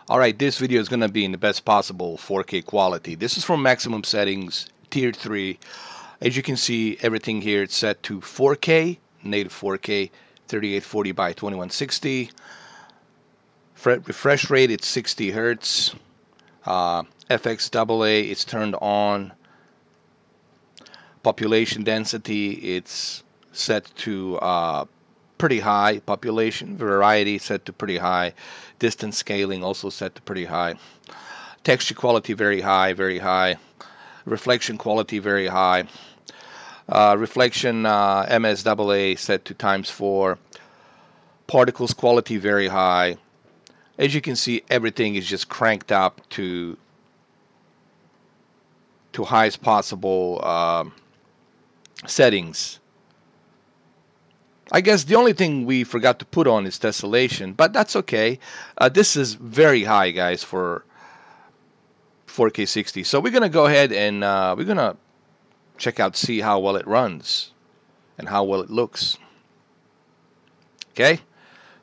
Alright, this video is going to be in the best possible 4K quality. This is from Maximum Settings, Tier 3. As you can see, everything here is set to 4K, native 4K, 3840 by 2160. Refresh rate, it's 60 Hertz. FXAA, it's turned on. Population density, it's set to pretty high. Population variety set to pretty high. Distance scaling also set to pretty high. Texture quality very high, very high. Reflection quality very high. Reflection MSAA set to ×4. Particles quality very high. As you can see, everything is just cranked up to highest possible settings. I guess the only thing we forgot to put on is tessellation, but that's okay. This is very high, guys, for 4K 60. So we're gonna go ahead and we're gonna check out, see how well it runs and how well it looks. Okay,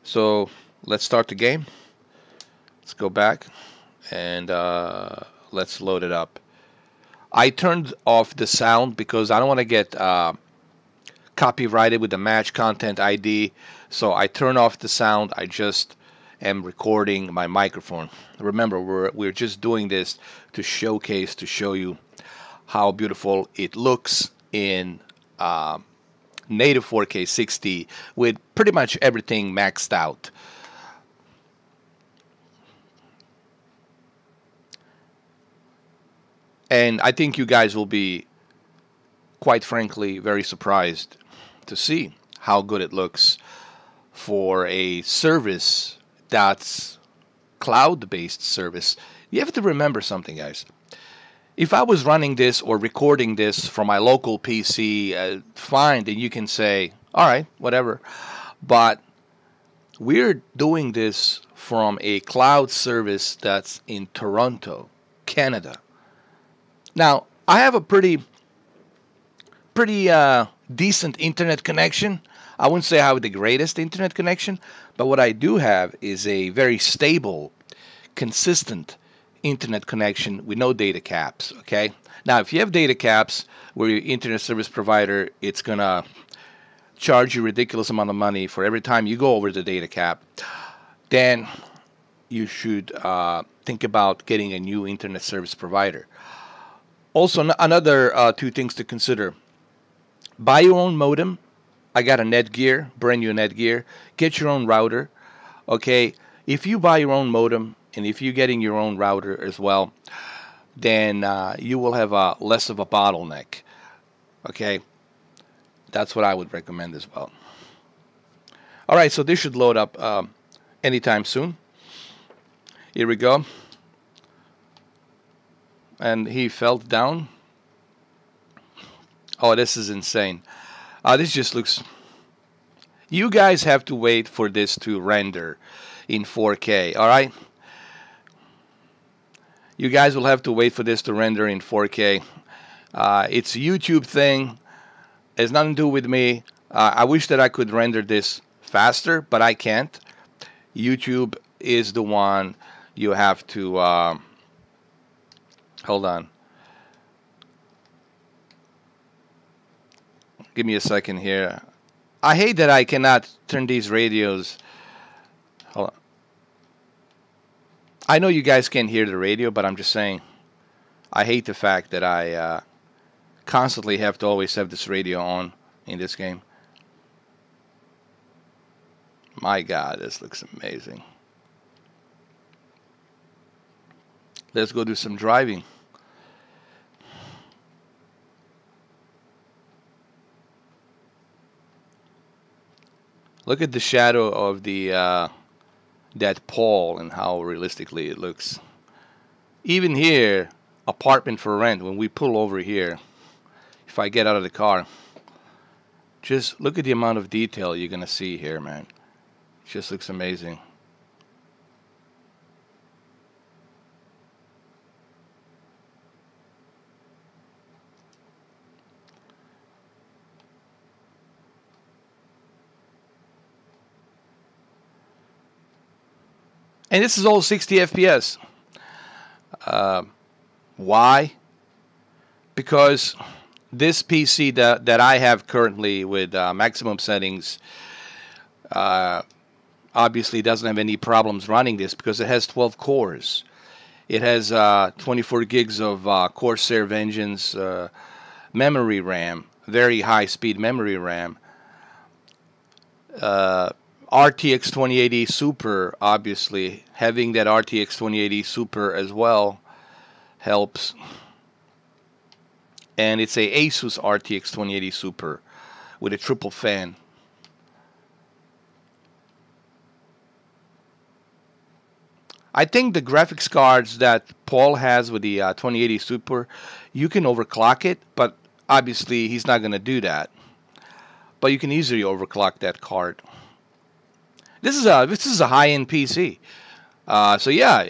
so let's start the game. Let's go back and let's load it up. I turned off the sound because I don't want to get copyrighted with the match content ID. So I turn off the sound. I just am recording my microphone. Remember, we're just doing this to showcase, to show you how beautiful it looks in native 4K 60 with pretty much everything maxed out. And I think you guys will be, quite frankly, very surprised to see how good it looks for a service that's cloud-based service. You have to remember something, guys. If I was running this or recording this from my local PC, fine, then you can say, all right, whatever. But we're doing this from a cloud service that's in Toronto, Canada. Now, I have a pretty decent internet connection. I wouldn't say I have the greatest internet connection, but what I do have is a very stable, consistent internet connection with no data caps, okay? Now, if you have data caps where your internet service provider, it's going to charge you a ridiculous amount of money for every time you go over the data cap, then you should think about getting a new internet service provider. Also, another two things to consider. Buy your own modem. I got a Netgear, brand new Netgear. Get your own router. Okay, if you buy your own modem and if you're getting your own router as well, then you will have less of a bottleneck. Okay, that's what I would recommend as well. All right, so this should load up anytime soon. Here we go. And he fell down. Oh, this is insane. This just looks... You guys have to wait for this to render in 4K, alright? You guys will have to wait for this to render in 4K. It's a YouTube thing. It has nothing to do with me. I wish that I could render this faster, but I can't. YouTube is the one you have to... Hold on. Give me a second here. I hate that I cannot turn these radios. Hold on. I know you guys can't hear the radio, but I'm just saying I hate the fact that I constantly have to always have this radio on in this game. My God, this looks amazing. Let's go do some driving. Look at the shadow of the that pole and how realistically it looks. Even here, apartment for rent, when we pull over here, if I get out of the car, just look at the amount of detail you're gonna see here, man. It just looks amazing. And this is all 60 FPS. Why? Because this PC that I have currently with maximum settings obviously doesn't have any problems running this because it has 12 cores. It has 24 gigs of Corsair Vengeance memory RAM, very high speed memory RAM. RTX 2080 Super, obviously having that RTX 2080 Super as well helps. And it's a Asus RTX 2080 Super with a triple fan. I think the graphics cards that Paul has with the 2080 Super, you can overclock it, but obviously he's not going to do that. But you can easily overclock that card. This is a high-end PC. So yeah,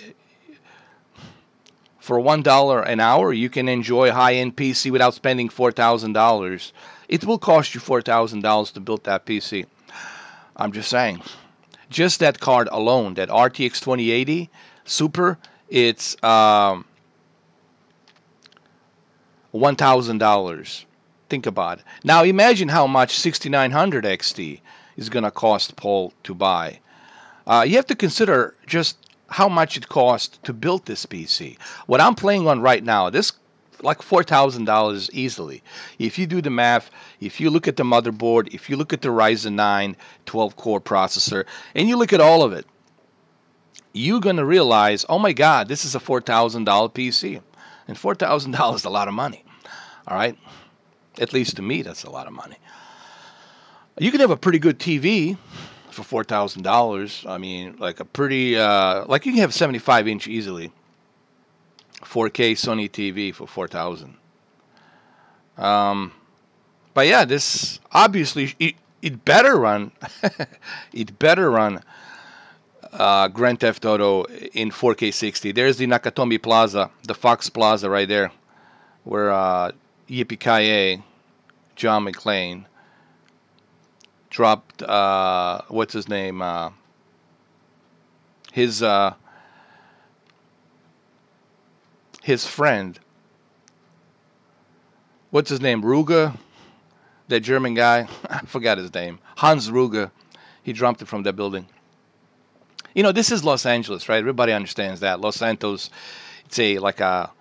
for $1 an hour, you can enjoy a high-end PC without spending $4,000. It will cost you $4,000 to build that PC. I'm just saying. Just that card alone, that RTX 2080 Super, it's $1,000. Think about it. Now imagine how much 6900 XT is going to cost Paul to buy. You have to consider just how much it costs to build this PC. What I'm playing on right now, this like $4,000 easily. If you do the math, if you look at the motherboard, if you look at the Ryzen 9 12-core processor, and you look at all of it, you're going to realize, oh my God, this is a $4,000 PC. And $4,000 is a lot of money. All right? At least to me, that's a lot of money. You can have a pretty good TV for $4,000. I mean, like a pretty, like you can have a 75-inch easily. 4K Sony TV for $4,000. But yeah, this obviously it better run. It better run Grand Theft Auto in 4K 60. There's the Nakatomi Plaza, the Fox Plaza right there, where Yippee-Ki-Yay, John McClane dropped what's his name? His friend. What's his name? Ruger? That German guy? I forgot his name. Hans Ruger. He dropped it from that building. You know, this is Los Angeles, right? Everybody understands that. Los Santos, it's like a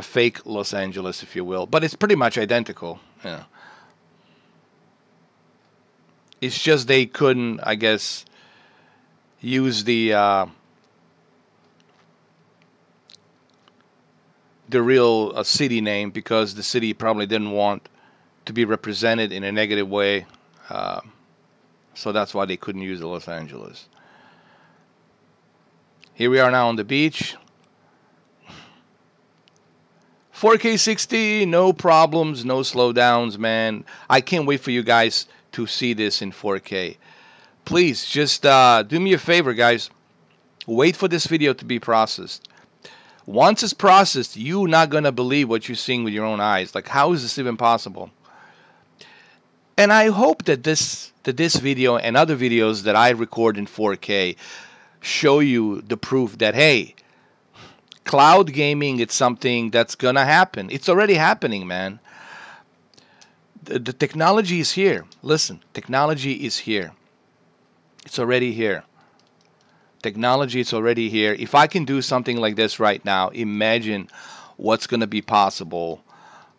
fake Los Angeles, if you will. But it's pretty much identical. You know. It's just they couldn't, I guess, use the real city name because the city probably didn't want to be represented in a negative way. So that's why they couldn't use the Los Angeles. Here we are now on the beach. 4K 60, no problems, no slowdowns, man. I can't wait for you guys to see this in 4K. Please, just do me a favor, guys. Wait for this video to be processed. Once it's processed, you're not going to believe what you're seeing with your own eyes. Like, how is this even possible? And I hope that this video and other videos that I record in 4K show you the proof that, hey, cloud gaming is something that's going to happen. It's already happening, man. The technology is here. Listen, technology is here. It's already here. Technology is already here. If I can do something like this right now, imagine what's going to be possible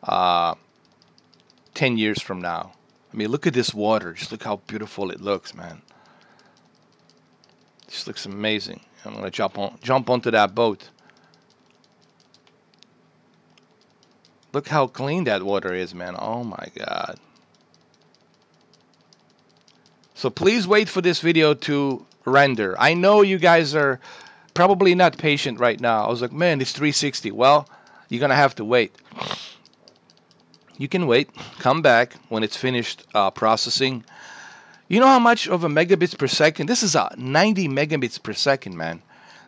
10 years from now. I mean, look at this water. Just look how beautiful it looks, man. This looks amazing. I'm going to jump onto that boat. Look how clean that water is, man. Oh my God. So please wait for this video to render. I know you guys are probably not patient right now. I was like, man, it's 360. Well, you're going to have to wait. You can wait. Come back when it's finished processing. You know how much of a megabits per second? This is 90 megabits per second, man,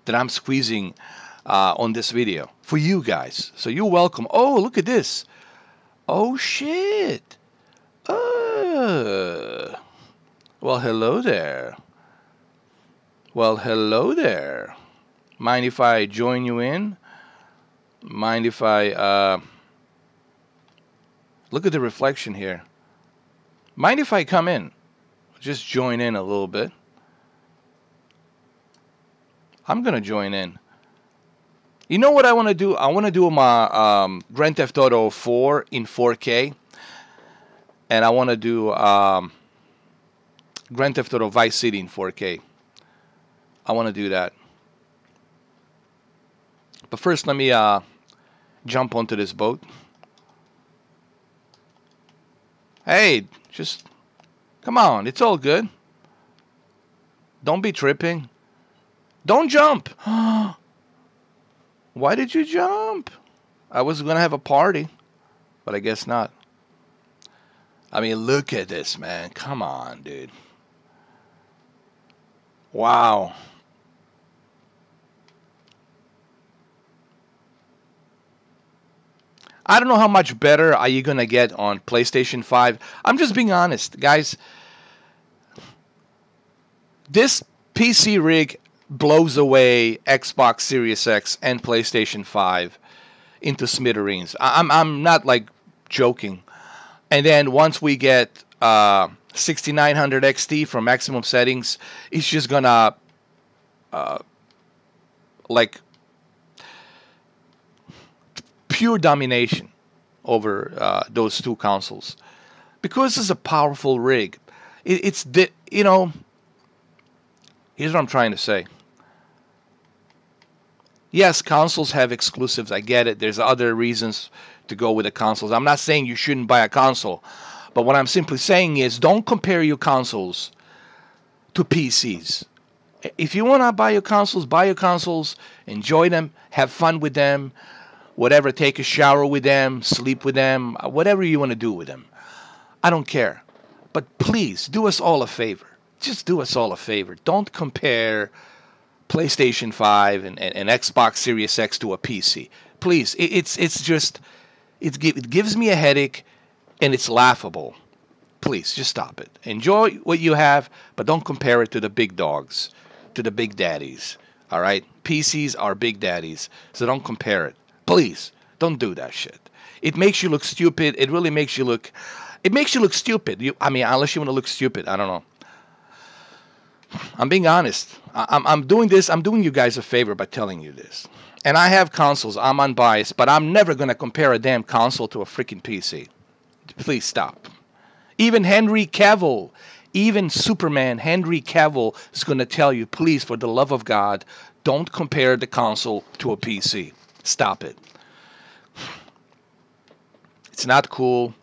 that I'm squeezing on this video for you guys. So you're welcome. Oh, look at this. Oh, shit. Well, hello there. Well, hello there. Mind if I join you in? Mind if I look at the reflection here? Mind if I come in? Just join in a little bit. I'm gonna join in. You know what I want to do? I want to do my Grand Theft Auto 4 in 4K, and I want to do Grand Theft Auto Vice City in 4K. I want to do that. But first, let me jump onto this boat. Hey, just come on. It's all good. Don't be tripping. Don't jump. Why did you jump? I was going to have a party, but I guess not. I mean, look at this, man. Come on, dude. Wow. I don't know how much better are you going to get on PlayStation 5. I'm just being honest, guys. This PC rig blows away Xbox Series X and PlayStation 5 into smithereens. I'm not like joking. And then once we get 6900 XT from Maximum Settings, it's just gonna like pure domination over those two consoles, because it's a powerful rig. It's the, you know, here's what I'm trying to say. Yes, consoles have exclusives. I get it. There's other reasons to go with the consoles. I'm not saying you shouldn't buy a console, but what I'm simply saying is don't compare your consoles to PCs. If you want to buy your consoles, enjoy them, have fun with them, whatever, take a shower with them, sleep with them, whatever you want to do with them. I don't care. But please, do us all a favor. Just do us all a favor. Don't compare PlayStation 5 and Xbox Series X to a PC. Please, it gives me a headache, and it's laughable. Please, just stop it. Enjoy what you have, but don't compare it to the big dogs, to the big daddies. All right? PCs are big daddies, so don't compare it. Please, don't do that shit. It makes you look stupid. It really makes you look... It makes you look stupid. I mean, unless you want to look stupid. I don't know. I'm being honest. I'm doing this. I'm doing you guys a favor by telling you this. And I have consoles. I'm unbiased, but I'm never going to compare a damn console to a freaking PC. Please stop. Even Henry Cavill, even Superman Henry Cavill is going to tell you, please, for the love of God, don't compare the console to a PC. Stop it. It's not cool.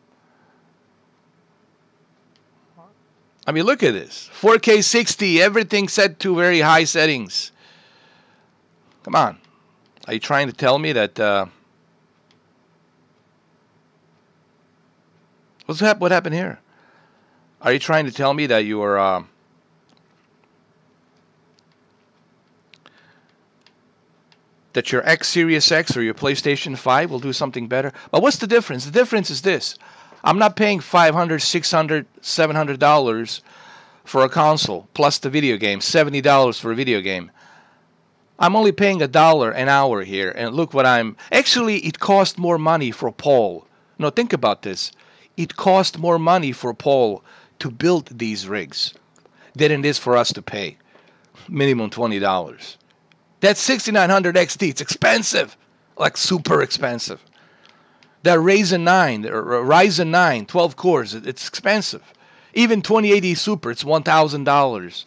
I mean, look at this. 4K 60, everything set to very high settings. Come on. Are you trying to tell me that... what happened here? Are you trying to tell me that you are... that your X Series X or your PlayStation 5 will do something better? But what's the difference? The difference is this. I'm not paying $500, $600, $700 for a console, plus the video game, $70 for a video game. I'm only paying $1 an hour here, and look what I'm... Actually, it cost more money for Paul. No, think about this. It cost more money for Paul to build these rigs than it is for us to pay. Minimum $20. That 6900 XT, it's expensive. Like super expensive. That Ryzen 9, 12 cores, it's expensive. Even 2080 Super, it's $1,000.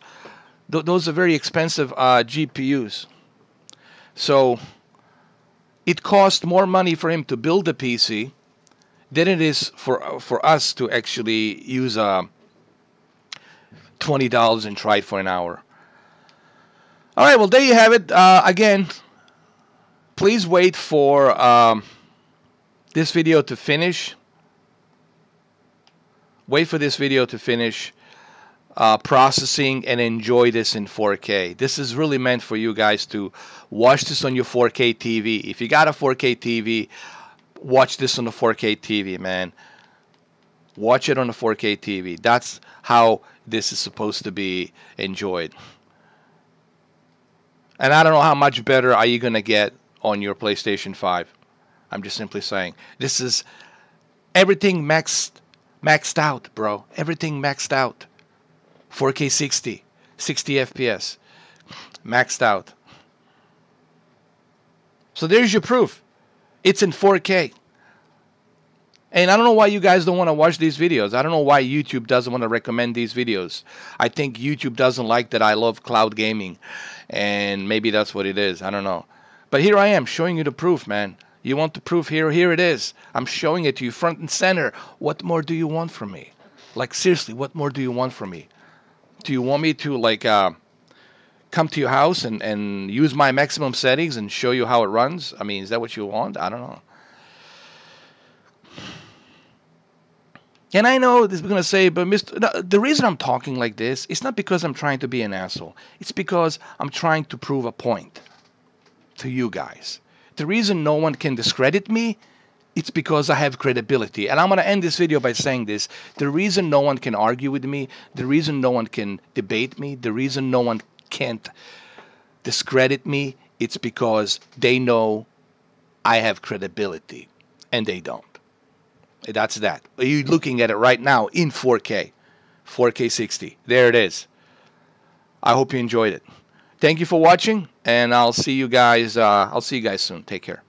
Those are very expensive GPUs. So it cost more money for him to build a PC than it is for us to actually use $20 and try it for an hour. All right, well, there you have it. Again, please wait for this video to finish. Wait for this video to finish processing and enjoy this in 4K. This is really meant for you guys to watch this on your 4K TV. If you got a 4K TV, watch this on the 4K TV, man. Watch it on the 4K TV. That's how this is supposed to be enjoyed. And I don't know how much better are you going to get on your PlayStation 5. I'm just simply saying. This is everything maxed out, bro. Everything maxed out. 4K 60, 60 FPS. Maxed out. So there's your proof. It's in 4K. And I don't know why you guys don't want to watch these videos. I don't know why YouTube doesn't want to recommend these videos. I think YouTube doesn't like that I love cloud gaming. And maybe that's what it is. I don't know. But here I am showing you the proof, man. You want the proof here? Here it is. I'm showing it to you front and center. What more do you want from me? Like, seriously, what more do you want from me? Do you want me to, like, come to your house and use my maximum settings and show you how it runs? I mean, is that what you want? I don't know. And I know this is going to say, but Mr. No, the reason I'm talking like this, it's not because I'm trying to be an asshole. It's because I'm trying to prove a point to you guys. The reason no one can discredit me, it's because I have credibility. And I'm going to end this video by saying this. The reason no one can argue with me, the reason no one can debate me, the reason no one can't discredit me, it's because they know I have credibility. And they don't. That's that. You're looking at it right now in 4K. 4K 60. There it is. I hope you enjoyed it. Thank you for watching, and I'll see you guys soon. Take care.